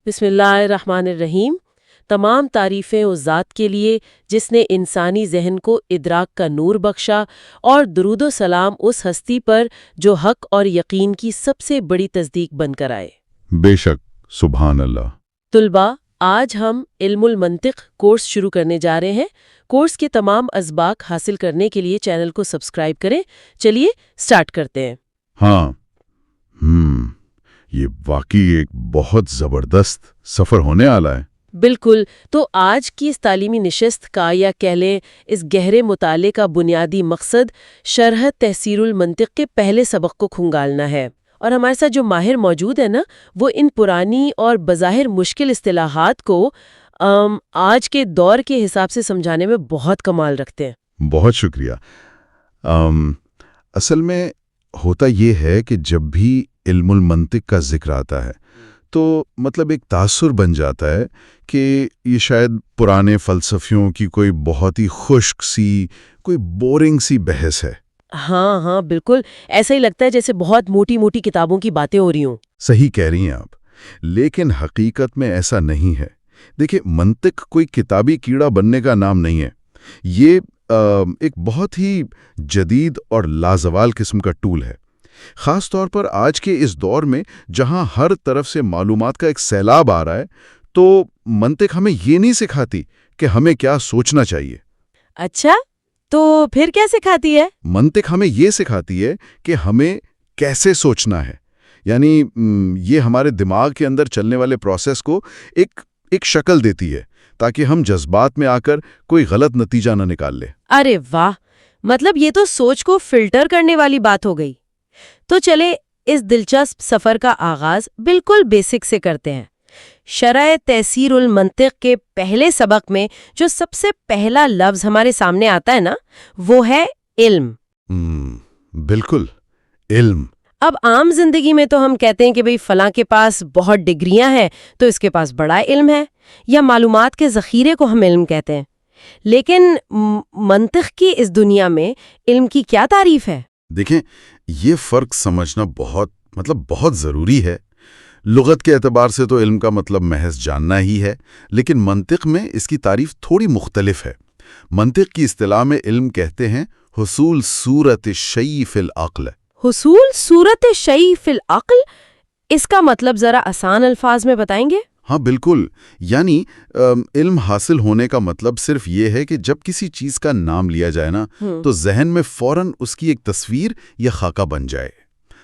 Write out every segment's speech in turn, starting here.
بسم اللہ الرحمن الرحیم۔ تمام تعریفیں اس ذات کے لیے جس نے انسانی ذہن کو ادراک کا نور بخشا، اور درود و سلام اس ہستی پر جو حق اور یقین کی سب سے بڑی تصدیق بن کر آئے۔ بے شک، سبحان اللہ۔ طلباء، آج ہم علم المنطق کورس شروع کرنے جا رہے ہیں۔ کورس کے تمام اسباق حاصل کرنے کے لیے چینل کو سبسکرائب کریں۔ چلیے سٹارٹ کرتے ہیں۔ ہاں یہ واقعی ایک بہت زبردست سفر ہونے والا ہے۔ بالکل، تو آج کی اس تعلیمی نشست کا یا کہہ لیں اس گہرے مطالعے کا بنیادی مقصد شرح تحصیل المنطق کے پہلے سبق کو کھنگالنا ہے، اور ہمارے ساتھ جو ماہر موجود ہے نا، وہ ان پرانی اور بظاہر مشکل اصطلاحات کو آج کے دور کے حساب سے سمجھانے میں بہت کمال رکھتے ہیں۔ بہت شکریہ۔ اصل میں ہوتا یہ ہے کہ جب بھی علم المنطق کا ذکر آتا ہے تو مطلب ایک تاثر بن جاتا ہے کہ یہ شاید پرانے فلسفیوں کی کوئی بہت ہی خشک سی، کوئی بورنگ سی بحث ہے۔ ہاں بالکل، ایسا ہی لگتا ہے جیسے بہت موٹی موٹی کتابوں کی باتیں ہو رہی ہوں۔ صحیح کہہ رہی ہیں آپ، لیکن حقیقت میں ایسا نہیں ہے۔ دیکھیں، منطق کوئی کتابی کیڑا بننے کا نام نہیں ہے۔ یہ ایک بہت ہی جدید اور لازوال قسم کا ٹول ہے، خاص طور پر آج کے اس دور میں جہاں ہر طرف سے معلومات کا ایک سیلاب آ رہا ہے۔ تو منطق ہمیں یہ نہیں سکھاتی کہ ہمیں کیا سوچنا چاہیے۔ اچھا، تو پھر کیا سکھاتی ہے؟ منطق ہمیں یہ سکھاتی ہے کہ ہمیں کیسے سوچنا ہے، یعنی یہ ہمارے دماغ کے اندر چلنے والے پروسیس کو ایک شکل دیتی ہے تاکہ ہم جذبات میں آ کر کوئی غلط نتیجہ نہ نکال لیں۔ ارے واہ، مطلب یہ تو سوچ کو فلٹر کرنے والی بات ہو گئی۔ تو چلے اس دلچسپ سفر کا آغاز بالکل بیسک سے کرتے ہیں۔ شرح تحصیل المنطق کے پہلے سبق میں جو سب سے پہلا لفظ ہمارے سامنے آتا ہے نا، وہ ہے علم۔ بالکل، علم۔ اب عام زندگی میں تو ہم کہتے ہیں کہ بھئی فلاں کے پاس بہت ڈگریاں ہیں تو اس کے پاس بڑا علم ہے، یا معلومات کے ذخیرے کو ہم علم کہتے ہیں۔ لیکن منطق کی اس دنیا میں علم کی کیا تعریف ہے؟ دیکھیں، یہ فرق سمجھنا بہت ضروری ہے۔ لغت کے اعتبار سے تو علم کا مطلب محض جاننا ہی ہے، لیکن منطق میں اس کی تعریف تھوڑی مختلف ہے۔ منطق کی اصطلاح میں علم کہتے ہیں حصول صورت الشیء فی العقل۔ حصول صورت الشیء فی العقل؟ اس کا مطلب ذرا آسان الفاظ میں بتائیں گے؟ ہاں بالکل، یعنی علم حاصل ہونے کا مطلب صرف یہ ہے کہ جب کسی چیز کا نام لیا جائے نا تو ذہن میں فوراً اس کی ایک تصویر یا خاکہ بن جائے۔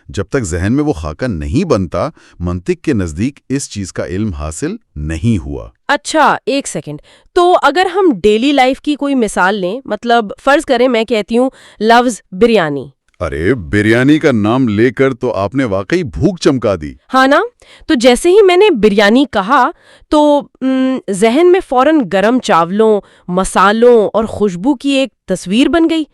جب تک ذہن میں وہ خاکہ نہیں بنتا، منطق کے نزدیک اس چیز کا علم حاصل نہیں ہوا۔ اچھا، ایک سیکنڈ، تو اگر ہم ڈیلی لائف کی کوئی مثال لیں، مطلب فرض کریں میں کہتی ہوں لفظ بریانی۔ ارے بریانی کا نام لے کر تو آپ نے واقعی بھوک چمکا دی۔ ہاں نا، تو جیسے ہی میں نے بریانی کہا تو ذہن میں فوراً گرم چاولوں، مسالوں اور خوشبو کی ایک تصویر بن گئی۔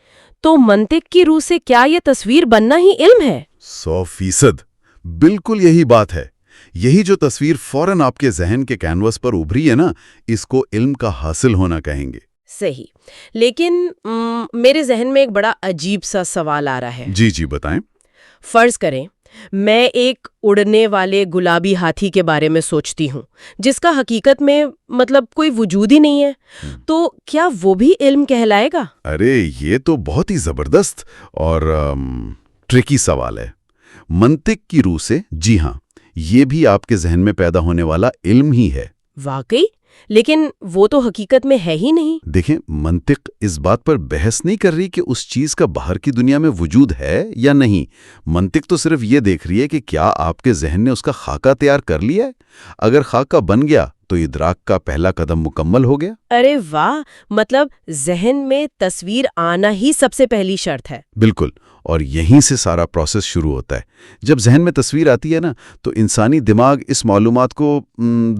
تو منطق کی روح سے کیا یہ تصویر بننا ہی علم ہے؟ 100%، بالکل یہی بات ہے۔ یہی جو تصویر فوراً آپ کے ذہن کے کینوس پر ابھری ہے نا، اس کو علم کا حاصل ہونا کہیں گے۔ صحیح، لیکن میرے ذہن میں ایک بڑا عجیب سا سوال آ رہا ہے۔ جی بتائیں۔ فرض کریں میں ایک اڑنے والے گلابی ہاتھی کے بارے میں سوچتی ہوں جس کا حقیقت میں مطلب کوئی وجود ہی نہیں ہے، تو کیا وہ بھی علم کہلائے گا؟ ارے یہ تو بہت ہی زبردست اور ٹرکی سوال ہے۔ منطق کی روح سے جی ہاں، یہ بھی آپ کے ذہن میں پیدا ہونے والا علم ہی ہے۔ واقعی؟ لیکن وہ تو حقیقت میں ہے ہی نہیں۔ دیکھیں، منطق اس بات پر بحث نہیں کر رہی کہ اس چیز کا باہر کی دنیا میں وجود ہے یا نہیں۔ منطق تو صرف یہ دیکھ رہی ہے کہ کیا آپ کے ذہن نے اس کا خاکہ تیار کر لیا ہے۔ اگر خاکہ بن گیا تو ادراک کا پہلا قدم مکمل ہو گیا۔ ارے واہ، مطلب ذہن میں تصویر آنا ہی سب سے پہلی شرط ہے۔ بالکل، اور یہیں سے سارا پروسیس شروع ہوتا ہے۔ جب ذہن میں تصویر آتی ہے نا تو انسانی دماغ اس معلومات کو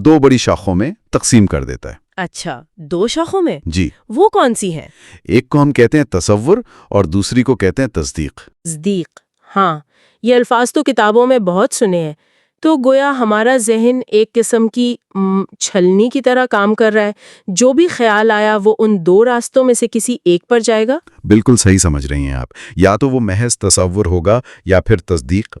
2 بڑی شاخوں میں تقسیم کر دیتا ہے۔ اچھا، 2 شاخوں میں؟ جی۔ وہ کون سی ہیں؟ ایک کو ہم کہتے ہیں تصور اور دوسری کو کہتے ہیں تصدیق۔ تصدیق، ہاں یہ الفاظ تو کتابوں میں بہت سنے ہیں۔ تو گویا ہمارا ذہن ایک قسم کی چھلنی کی طرح کام کر رہا ہے، جو بھی خیال آیا وہ ان 2 راستوں میں سے کسی ایک پر جائے گا۔ بالکل صحیح سمجھ رہی ہیں آپ، یا تو وہ محض تصور ہوگا یا پھر تصدیق۔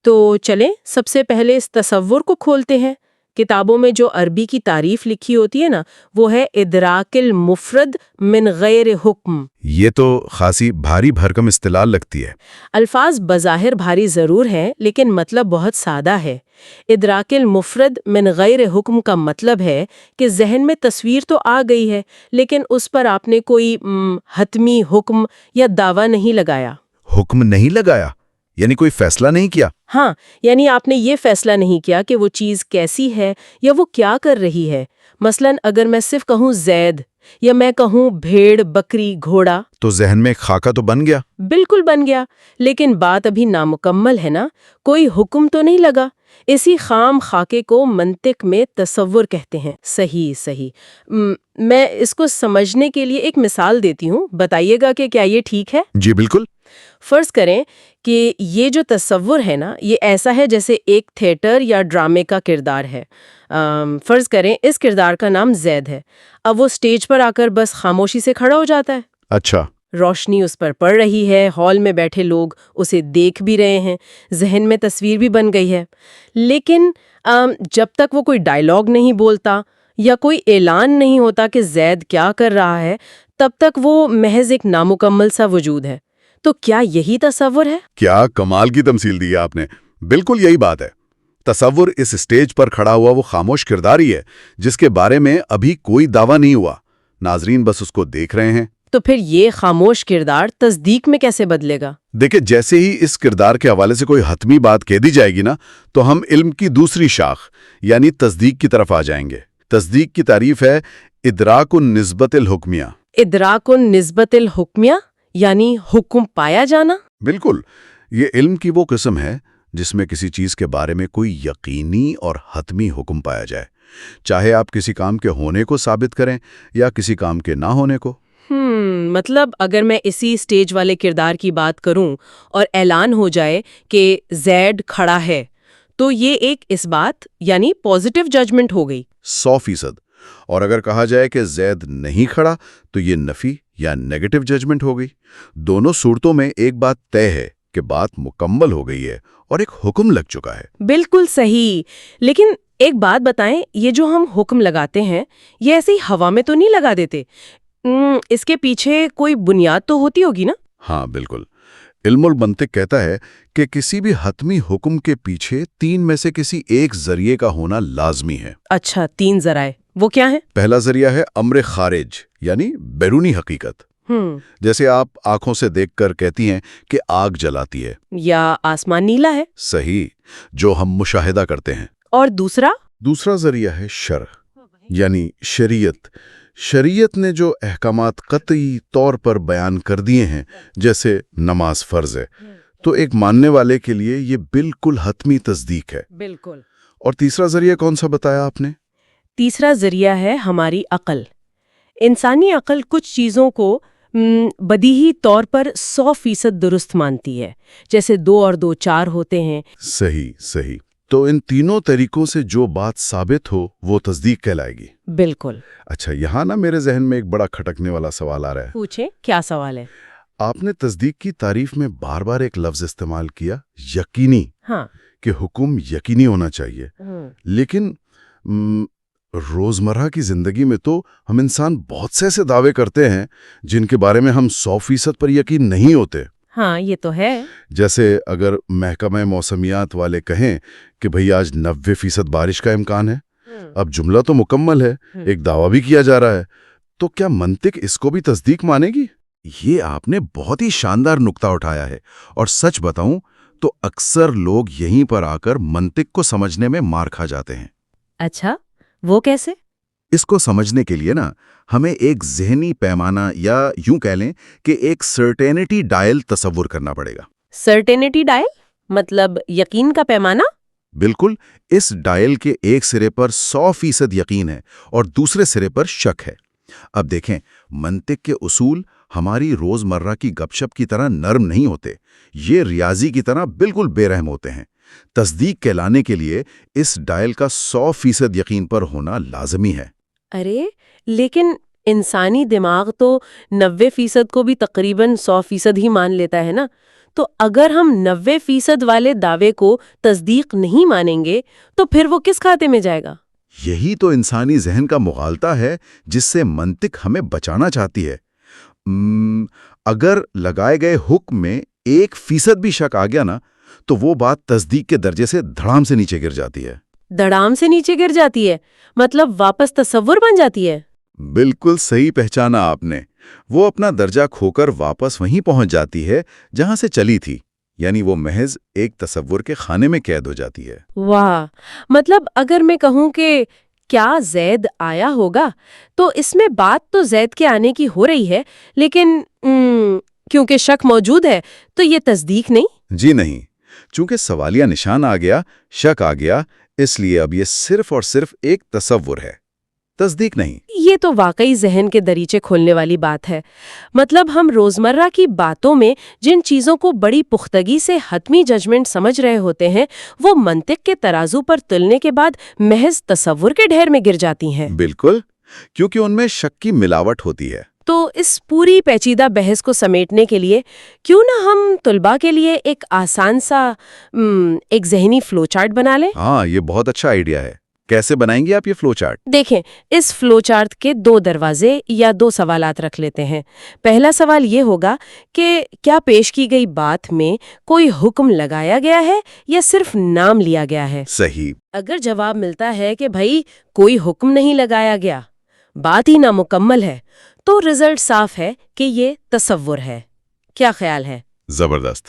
تو چلیں سب سے پہلے اس تصور کو کھولتے ہیں کتابوں میں جو عربی کی تعریف لکھی ہوتی ہے نا، وہ ہے ادراک المفرد من غیر حکم۔ یہ تو خاصی بھاری بھرکم اصطلاح لگتی ہے۔ الفاظ بظاہر بھاری ضرور ہیں، لیکن مطلب بہت سادہ ہے۔ ادراک المفرد من غیر حکم کا مطلب ہے کہ ذہن میں تصویر تو آ گئی ہے، لیکن اس پر آپ نے کوئی حتمی حکم یا دعویٰ نہیں لگایا۔ حکم نہیں لگایا یعنی کوئی فیصلہ نہیں کیا؟ ہاں، یعنی آپ نے یہ فیصلہ نہیں کیا کہ وہ چیز کیسی ہے یا وہ کیا کر رہی ہے۔ مثلا اگر میں صرف کہوں زید یا میں کہوں بھیڑ، بکری، گھوڑا، تو ذہن میں ایک خاکہ تو بن گیا۔ بالکل بن گیا، لیکن بات ابھی نامکمل ہے نا، کوئی حکم تو نہیں لگا۔ اسی خام خاکے کو منطق میں تصور کہتے ہیں۔ صحیح۔ میں اس کو سمجھنے کے لیے ایک مثال دیتی ہوں، بتائیے گا کہ کیا یہ ٹھیک ہے؟ جی بالکل۔ فرض کریں کہ یہ جو تصور ہے نا، یہ ایسا ہے جیسے ایک تھیٹر یا ڈرامے کا کردار ہے۔ فرض کریں اس کردار کا نام زید ہے۔ اب وہ سٹیج پر آ کر بس خاموشی سے کھڑا ہو جاتا ہے۔ اچھا۔ روشنی اس پر پڑ رہی ہے، ہال میں بیٹھے لوگ اسے دیکھ بھی رہے ہیں، ذہن میں تصویر بھی بن گئی ہے، لیکن جب تک وہ کوئی ڈائیلاگ نہیں بولتا یا کوئی اعلان نہیں ہوتا کہ زید کیا کر رہا ہے، تب تک وہ محض ایک نامکمل سا وجود ہے۔ تو کیا یہی تصور ہے؟ کیا کمال کی تمثیل دی ہے آپ نے، بالکل یہی بات ہے۔ تصور اس اسٹیج پر کھڑا ہوا وہ خاموش کردار ہی ہے جس کے بارے میں ابھی کوئی دعویٰ نہیں ہوا، ناظرین بس اس کو دیکھ رہے ہیں۔ تو پھر یہ خاموش کردار تصدیق میں کیسے بدلے گا؟ دیکھیں، جیسے ہی اس کردار کے حوالے سے کوئی حتمی بات کہہ دی جائے گی نا، تو ہم علم کی دوسری شاخ یعنی تصدیق کی طرف آ جائیں گے۔ تصدیق کی تعریف ہے ادراک النسبت الحکمیہ۔ ادراک النسبت الحکمیہ یعنی حکم پایا جانا؟ بالکل، یہ علم کی وہ قسم ہے جس میں کسی چیز کے بارے میں کوئی یقینی اور حتمی حکم پایا جائے، چاہے آپ کسی کام کے ہونے کو ثابت کریں یا کسی کام کے نہ ہونے کو۔ مطلب اگر میں اسی سٹیج والے کردار کی بات کروں اور اعلان ہو جائے کہ زید کھڑا ہے، تو یہ ایک اس بات یعنی پازیٹیو ججمنٹ ہو گئی۔ 100%۔ اور اگر کہا جائے کہ زید نہیں کھڑا تو یہ نفی یا نیگیٹو ججمنٹ ہو گئی۔ دونوں صورتوں میں ایک بات طے ہے کہ بات مکمل ہو گئی ہے اور ایک حکم لگ چکا ہے۔ بالکل صحیح، لیکن ایک بات بتائیں، یہ جو ہم حکم لگاتے ہیں یہ ایسے ہی ہوا میں تو نہیں لگا دیتے، اس کے پیچھے کوئی بنیاد تو ہوتی ہوگی نا؟ ہاں بالکل، علم المنطق کہتا ہے کہ کسی بھی حتمی حکم کے پیچھے 3 میں سے کسی ایک ذریعے کا ہونا لازمی ہے۔ اچھا، 3 ذرائع، وہ کیا ہیں؟ پہلا ذریعہ ہے امر خارج یعنی بیرونی حقیقت، جیسے آپ آنکھوں سے دیکھ کر کہتی ہیں کہ آگ جلاتی ہے یا آسمان نیلا ہے۔ صحیح، جو ہم مشاہدہ کرتے ہیں۔ اور دوسرا ذریعہ ہے شرع یعنی شریعت۔ شریعت نے جو احکامات قطعی طور پر بیان کر دیے ہیں، جیسے نماز فرض ہے، تو ایک ماننے والے کے لیے یہ بالکل حتمی تصدیق ہے۔ بالکل۔ اور تیسرا ذریعہ کون سا بتایا آپ نے؟ تیسرا ذریعہ ہے ہماری عقل۔ انسانی عقل کچھ چیزوں کو بدیہی طور پر 100% درست مانتی ہے، جیسے 2 اور 2 4 ہوتے ہیں۔ صحیح۔ تو ان تینوں طریقوں سے جو بات ثابت ہو وہ تصدیق کہلائے گی۔ بالکل۔ اچھا، یہاں نا میرے ذہن میں ایک بڑا کھٹکنے والا سوال آ رہا ہے۔ پوچھیں، کیا سوال ہے؟ آپ نے تصدیق کی تعریف میں بار بار ایک لفظ استعمال کیا، یقینی، ہاں، کہ حکم یقینی ہونا چاہیے۔ لیکن روزمرہ کی زندگی میں تو ہم انسان بہت سے ایسے دعوے کرتے ہیں جن کے بارے میں ہم 100% پر یقین نہیں ہوتے۔ ہاں، یہ تو ہے۔ جیسے اگر محکمہ موسمیات والے کہیں کہ بھئی آج 90% بارش کا امکان ہے، اب جملہ تو مکمل ہے، ایک دعویٰ بھی کیا جا رہا ہے، تو کیا منطق اس کو بھی تصدیق مانے گی؟ یہ آپ نے بہت ہی شاندار نکتہ اٹھایا ہے، اور سچ بتاؤں تو اکثر لوگ یہیں پر آ کر منطق کو سمجھنے میں مار کھا جاتے ہیں۔ اچھا، وہ کیسے؟ اس کو سمجھنے کے لیے نا ہمیں ایک ذہنی پیمانہ یا یوں کہہ لیں کہ ایک سرٹینٹی ڈائل تصور کرنا پڑے گا۔ سرٹینٹی ڈائل مطلب یقین کا پیمانہ؟ بالکل، اس ڈائل کے ایک سرے پر 100% یقین ہے اور دوسرے سرے پر شک ہے۔ اب دیکھیں، منطق کے اصول ہماری روزمرہ کی گپ شپ کی طرح نرم نہیں ہوتے، یہ ریاضی کی طرح بالکل بے رحم ہوتے ہیں۔ تصدیق کہلانے کے لیے اس ڈائل کا 100% یقین پر ہونا لازمی ہے۔ ارے لیکن انسانی دماغ تو 90% کو بھی تقریباً 100% ہی مان لیتا ہے نا، تو اگر ہم 90% والے دعوے کو تصدیق نہیں مانیں گے تو پھر وہ کس کھاتے میں جائے گا؟ یہی تو انسانی ذہن کا مغالطہ ہے جس سے منطق ہمیں بچانا چاہتی ہے۔ اگر لگائے گئے حکم میں 1% بھی شک آ گیا نا، تو وہ بات تصدیق کے درجے سے دھڑام سے نیچے گر جاتی ہے۔ دڑام سے نیچے گر جاتی ہے، مطلب واپس تصور بن جاتی ہے۔ بالکل صحیح پہچانا آپ نے۔ وہ اپنا درجہ کھو کر واپس وہیں پہنچ جاتی ہے جہاں سے چلی تھی، یعنی وہ محض ایک تصور کے خانے میں قید ہو جاتی ہے۔ واہ، مطلب اگر میں کہوں کہ کیا زید آیا ہوگا تو اس میں بات تو زید کے آنے کی ہو رہی ہے، لیکن کیونکہ شک موجود ہے تو یہ تصدیق نہیں۔ جی نہیں، چونکہ سوالیہ نشان آ گیا، شک آ گیا، اس لیے اب یہ صرف اور صرف ایک تصور ہے، تصدیق نہیں۔ یہ تو واقعی ذہن کے دریچے کھولنے والی بات ہے۔ مطلب ہم روزمرہ کی باتوں میں جن چیزوں کو بڑی پختگی سے حتمی ججمنٹ سمجھ رہے ہوتے ہیں، وہ منطق کے ترازو پر تلنے کے بعد محض تصور کے ڈھیر میں گر جاتی ہیں۔ بالکل، کیونکہ ان میں شک کی ملاوٹ ہوتی ہے۔ تو اس پوری پیچیدہ بحث کو سمیٹنے کے لیے کیوں نہ ہم طلباء کے لیے ایک آسان سا ایک ذہنی فلو چارٹ بنا لیں؟ ہاں، یہ بہت اچھا آئیڈیا ہے۔ کیسے بنائیں گے آپ یہ فلو چارٹ؟ دیکھیں، اس فلو چارٹ کے 2 دروازے یا 2 سوالات رکھ لیتے ہیں۔ پہلا سوال یہ ہوگا کہ کیا پیش کی گئی بات میں کوئی حکم لگایا گیا ہے یا صرف نام لیا گیا ہے؟ صحیح۔ اگر جواب ملتا ہے کہ بھائی کوئی حکم نہیں لگایا گیا، بات ہی نامکمل ہے، تو رزلٹ صاف ہے کہ یہ تصور ہے۔ کیا خیال ہے؟ زبردست۔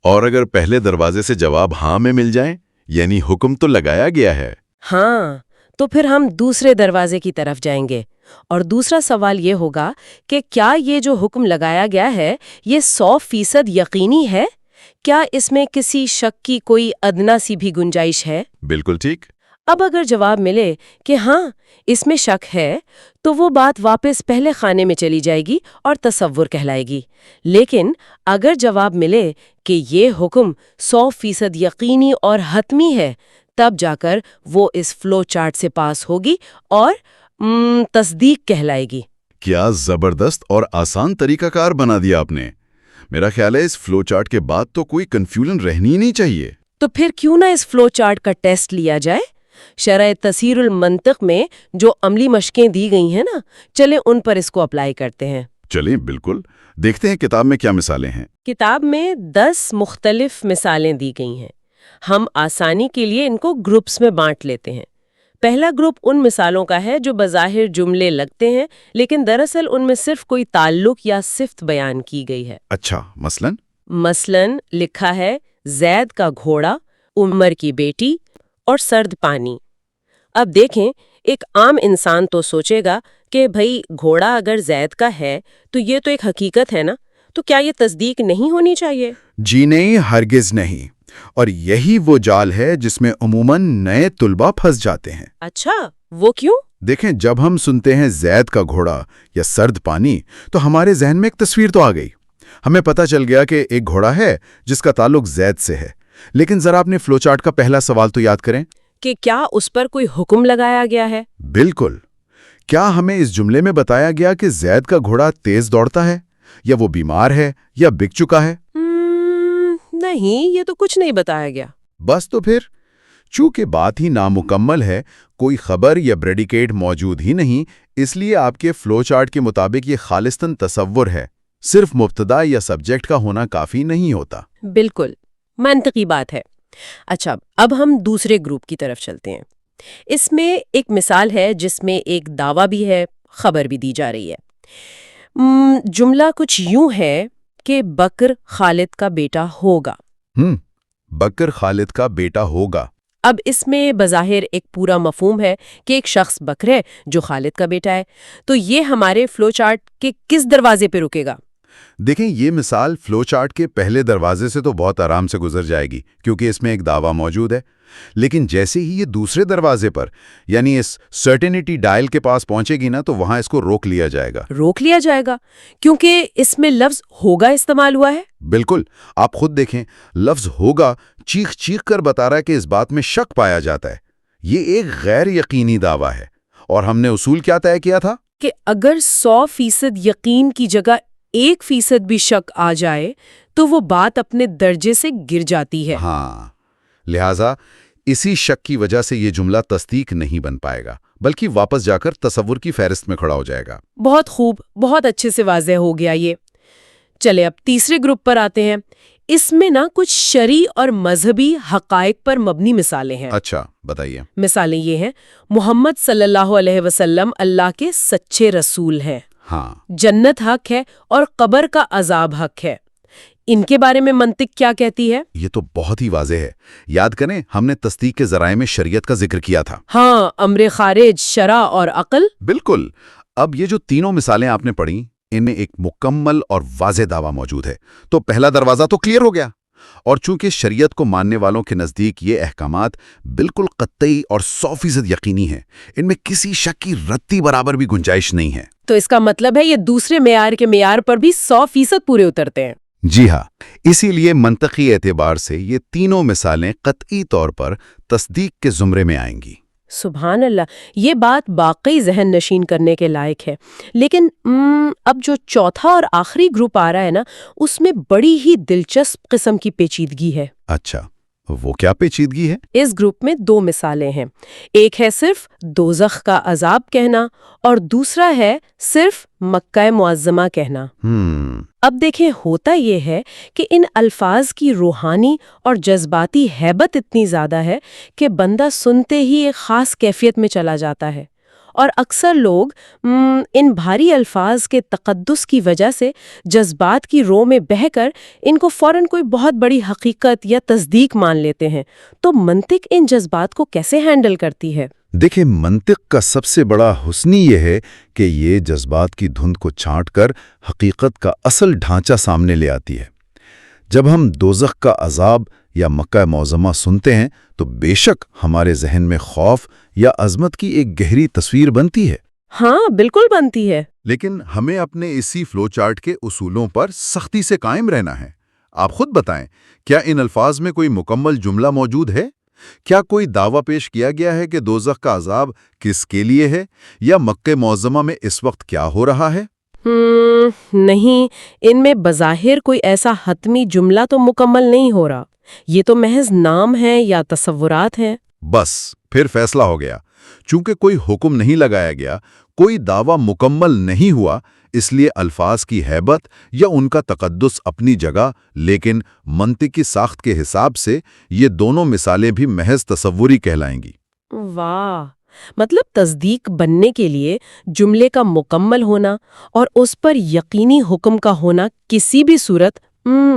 اور اگر پہلے دروازے سے جواب ہاں میں مل جائیں، یعنی حکم تو لگایا گیا ہے، ہاں، تو پھر ہم دوسرے دروازے کی طرف جائیں گے، اور دوسرا سوال یہ ہوگا کہ کیا یہ جو حکم لگایا گیا ہے یہ 100% یقینی ہے؟ کیا اس میں کسی شک کی کوئی ادنا سی بھی گنجائش ہے؟ بالکل ٹھیک۔ اب اگر جواب ملے کہ ہاں اس میں شک ہے تو وہ بات واپس پہلے خانے میں چلی جائے گی اور تصور کہلائے گی۔ لیکن اگر جواب ملے کہ یہ حکم 100% یقینی اور حتمی ہے، تب جا کر وہ اس فلو چارٹ سے پاس ہوگی اور تصدیق کہلائے گی۔ کیا زبردست اور آسان طریقہ کار بنا دیا آپ نے۔ میرا خیال ہے اس فلو چارٹ کے بعد تو کوئی کنفیوژن رہنی ہی نہیں چاہیے۔ تو پھر کیوں نہ اس فلو چارٹ کا ٹیسٹ لیا جائے؟ شرح تسیر المنطق میں جو عملی مشقیں دی گئی ہیں نا، چلیں ان پر اس کو اپلائی کرتے ہیں۔ چلیں، بالکل، دیکھتے ہیں کتاب میں کیا مثالیں ہیں۔ کتاب میں 10 مختلف مثالیں دی گئی ہیں۔ ہم آسانی کے لیے ان کو گروپس میں بانٹ لیتے ہیں۔ پہلا گروپ ان مثالوں کا ہے جو بظاہر جملے لگتے ہیں لیکن دراصل ان میں صرف کوئی تعلق یا صفت بیان کی گئی ہے۔ اچھا، مثلاً لکھا ہے زید کا گھوڑا، عمر کی بیٹی اور سرد پانی۔ اب دیکھیں، ایک عام انسان تو سوچے گا کہ بھئی گھوڑا اگر زید کا ہے تو یہ تو ایک حقیقت ہے نا، تو کیا یہ تصدیق نہیں ہونی چاہیے؟ جی نہیں، ہرگز نہیں۔ اور یہی وہ جال ہے جس میں عموماً نئے طلباء پھنس جاتے ہیں۔ اچھا، وہ کیوں؟ دیکھیں، جب ہم سنتے ہیں زید کا گھوڑا یا سرد پانی تو ہمارے ذہن میں ایک تصویر تو آ گئی۔ ہمیں پتہ چل گیا کہ ایک گھوڑا ہے جس کا تعلق زید سے ہے۔ لیکن ذرا اپنے فلو چارٹ کا پہلا سوال تو یاد کریں کہ کیا اس پر کوئی حکم لگایا گیا ہے؟ بالکل۔ کیا ہمیں اس جملے میں بتایا گیا کہ زید کا گھوڑا تیز دوڑتا ہے، یا وہ بیمار ہے، یا بک چکا ہے؟ نہیں، یہ تو کچھ نہیں بتایا گیا۔ بس تو پھر چونکہ بات ہی نامکمل ہے، کوئی خبر یا پریڈیکیٹ موجود ہی نہیں، اس لیے آپ کے فلو چارٹ کے مطابق یہ خالصتاً تصور ہے۔ صرف مبتدا یا سبجیکٹ کا ہونا کافی نہیں ہوتا۔ بالکل منطقی بات ہے۔ اچھا، اب ہم دوسرے گروپ کی طرف چلتے ہیں۔ اس میں ایک مثال ہے جس میں ایک دعویٰ بھی ہے، خبر بھی دی جا رہی ہے۔ جملہ کچھ یوں ہے کہ بکر خالد کا بیٹا ہوگا۔ بکر خالد کا بیٹا ہوگا۔ اب اس میں بظاہر ایک پورا مفہوم ہے کہ ایک شخص بکر ہے جو خالد کا بیٹا ہے، تو یہ ہمارے فلو چارٹ کے کس دروازے پہ رکے گا؟ دیکھیں، یہ مثال فلو چارٹ کے پہلے دروازے سے تو بہت آرام سے گزر جائے گی کیونکہ اس میں ایک دعویٰ موجود ہے۔ لیکن جیسے ہی یہ دوسرے دروازے پر یعنی اس سرٹینٹی ڈائل کے پاس پہنچے گی نا، تو وہاں اس کو روک لیا جائے گا۔ روک لیا جائے گا کیونکہ اس میں لفظ ہوگا استعمال ہوا ہے۔ بالکل، آپ خود دیکھیں، لفظ ہوگا چیخ چیخ کر بتا رہا ہے کہ اس بات میں شک پایا جاتا ہے۔ یہ ایک غیر یقینی دعویٰ ہے، اور ہم نے اصول کیا طے کیا تھا کہ اگر 100% یقین کی جگہ 1% بھی شک آ جائے تو وہ بات اپنے درجے سے گر جاتی ہے۔ ہاں، لہٰذا اسی شک کی وجہ سے یہ جملہ تصدیق نہیں بن پائے گا، بلکہ واپس جا کر تصور کی فہرست میں کھڑا ہو جائے گا۔ بہت خوب، بہت اچھے سے واضح ہو گیا یہ۔ چلے اب تیسرے گروپ پر آتے ہیں۔ اس میں کچھ شرعی اور مذہبی حقائق پر مبنی مثالیں ہیں۔ اچھا، بتائیے۔ مثالیں یہ ہیں: محمد صلی اللہ علیہ وسلم اللہ کے سچے رسول ہیں، ہاں، جنت حق ہے اور قبر کا عذاب حق ہے۔ ان کے بارے میں منطق کیا کہتی ہے؟ یہ تو بہت ہی واضح ہے۔ یاد کریں، ہم نے تصدیق کے ذرائع میں شریعت کا ذکر کیا تھا۔ ہاں، امر خارج، شرع اور عقل۔ بالکل۔ اب یہ جو تینوں مثالیں آپ نے پڑھی، ان میں ایک مکمل اور واضح دعویٰ موجود ہے، تو پہلا دروازہ تو کلیئر ہو گیا۔ اور چونکہ شریعت کو ماننے والوں کے نزدیک یہ احکامات بالکل قطعی اور 100% یقینی ہیں، ان میں کسی شک کی رتی برابر بھی گنجائش نہیں ہے۔ تو اس کا مطلب ہے یہ دوسرے معیار کے معیار پر بھی 100% پورے اترتے ہیں۔ جی ہاں، اسی لیے منطقی اعتبار سے یہ تینوں مثالیں قطعی طور پر تصدیق کے زمرے میں آئیں گی۔ سبحان اللہ، یہ بات واقعی ذہن نشین کرنے کے لائق ہے۔ لیکن اب جو چوتھا اور آخری گروپ آ رہا ہے اس میں بڑی ہی دلچسپ قسم کی پیچیدگی ہے۔ اچھا، وہ کیا پیچیدگی ہے؟ اس گروپ میں 2 مثالیں ہیں۔ ایک ہے صرف دوزخ کا عذاب کہنا اور دوسرا ہے صرف مکہ معظمہ کہنا۔ اب دیکھیں، ہوتا یہ ہے کہ ان الفاظ کی روحانی اور جذباتی ہیبت اتنی زیادہ ہے کہ بندہ سنتے ہی ایک خاص کیفیت میں چلا جاتا ہے، اور اکثر لوگ ان بھاری الفاظ کے تقدس کی وجہ سے جذبات کی رو میں بہہ کر ان کو فوراً کوئی بہت بڑی حقیقت یا تصدیق مان لیتے ہیں۔ تو منطق ان جذبات کو کیسے ہینڈل کرتی ہے؟ دیکھیں، منطق کا سب سے بڑا حسن یہ ہے کہ یہ جذبات کی دھند کو چھانٹ کر حقیقت کا اصل ڈھانچہ سامنے لے آتی ہے۔ جب ہم دوزخ کا عذاب یا مکہ معظمہ سنتے ہیں تو بے شک ہمارے ذہن میں خوف یا عظمت کی ایک گہری تصویر بنتی ہے۔ ہاں، بالکل بنتی ہے۔ لیکن ہمیں اپنے اسی فلو چارٹ کے اصولوں پر سختی سے قائم رہنا ہے۔ آپ خود بتائیں، کیا ان الفاظ میں کوئی مکمل جملہ موجود ہے؟ کیا کوئی دعویٰ پیش کیا گیا ہے کہ دوزخ کا عذاب کس کے لیے ہے، یا مکہ معظمہ میں اس وقت کیا ہو رہا ہے؟ نہیں، ان میں بظاہر کوئی ایسا حتمی جملہ تو مکمل نہیں ہو رہا۔ یہ تو محض نام ہیں یا تصورات ہیں۔ بس پھر فیصلہ ہو گیا۔ چونکہ کوئی حکم نہیں لگایا گیا، کوئی دعویٰ مکمل نہیں ہوا، اس لیے الفاظ کی ہیبت یا ان کا تقدس اپنی جگہ، لیکن منطقی ساخت کے حساب سے یہ دونوں مثالیں بھی محض تصوری کہلائیں گی۔ واہ! مطلب تصدیق بننے کے لیے جملے کا مکمل ہونا اور اس پر یقینی حکم کا ہونا کسی بھی صورت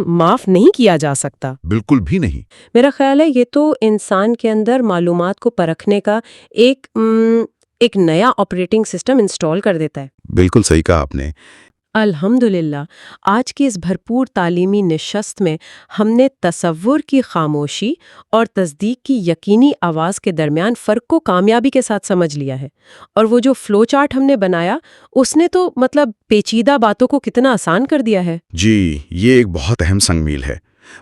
معاف نہیں کیا جا سکتا۔ بالکل بھی نہیں۔ میرا خیال ہے یہ تو انسان کے اندر معلومات کو پرکھنے کا ایک نیا آپریٹنگ سسٹم انسٹال کر دیتا ہے۔ بالکل صحیح کہا آپ نے۔ الحمدللہ، آج کی اس بھرپور تعلیمی نشست میں ہم نے تصور کی خاموشی اور تصدیق کی یقینی آواز کے درمیان فرق کو کامیابی کے ساتھ سمجھ لیا ہے، اور وہ جو فلو چارٹ ہم نے بنایا اس نے تو پیچیدہ باتوں کو کتنا آسان کر دیا ہے۔ جی، یہ ایک بہت اہم سنگ میل ہے۔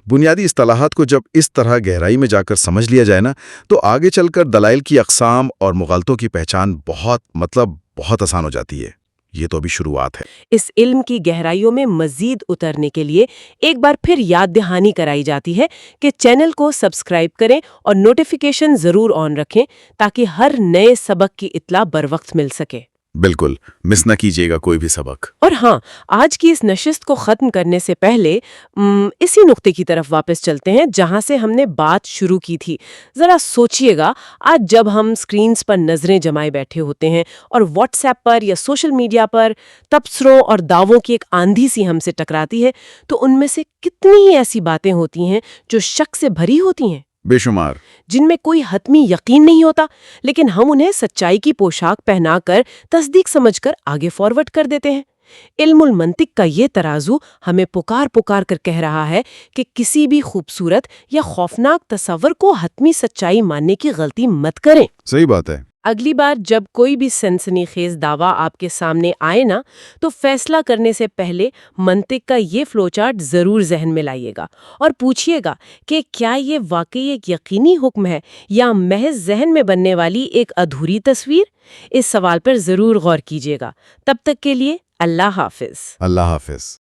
بنیادی اصطلاحات کو جب اس طرح گہرائی میں جا کر سمجھ لیا جائے تو آگے چل کر دلائل کی اقسام اور مغالطوں کی پہچان بہت آسان ہو جاتی ہے۔ یہ تو ابھی شروعات ہے۔ اس علم کی گہرائیوں میں مزید اترنے کے لیے ایک بار پھر یاد دہانی کرائی جاتی ہے کہ چینل کو سبسکرائب کریں اور نوٹیفیکیشن ضرور آن رکھیں تاکہ ہر نئے سبق کی اطلاع بر وقت مل سکے۔ بالکل مس نہ کیجیے گا کوئی بھی سبق۔ اور ہاں، آج کی اس نشست کو ختم کرنے سے پہلے اسی نقطے کی طرف واپس چلتے ہیں جہاں سے ہم نے بات شروع کی تھی۔ ذرا سوچئے گا، آج جب ہم سکرینز پر نظریں جمائے بیٹھے ہوتے ہیں اور واٹس ایپ پر یا سوشل میڈیا پر تبصروں اور دعووں کی ایک آندھی سی ہم سے ٹکراتی ہے، تو ان میں سے کتنی ہی ایسی باتیں ہوتی ہیں جو شک سے بھری ہوتی ہیں، بے شمار، جن میں کوئی حتمی یقین نہیں ہوتا، لیکن ہم انہیں سچائی کی پوشاک پہنا کر تصدیق سمجھ کر آگے فارورڈ کر دیتے ہیں۔ علم المنطق کا یہ ترازو ہمیں پکار کر کہہ رہا ہے کہ کسی بھی خوبصورت یا خوفناک تصور کو حتمی سچائی ماننے کی غلطی مت کریں۔ صحیح بات ہے۔ اگلی بار جب کوئی بھی سنسنی خیز دعویٰ آپ کے سامنے آئے تو فیصلہ کرنے سے پہلے منطق کا یہ فلو چارٹ ضرور ذہن میں لائیے گا اور پوچھئے گا کہ کیا یہ واقعی ایک یقینی حکم ہے یا محض ذہن میں بننے والی ایک ادھوری تصویر؟ اس سوال پر ضرور غور کیجیے گا۔ تب تک کے لیے اللہ حافظ۔ اللہ حافظ۔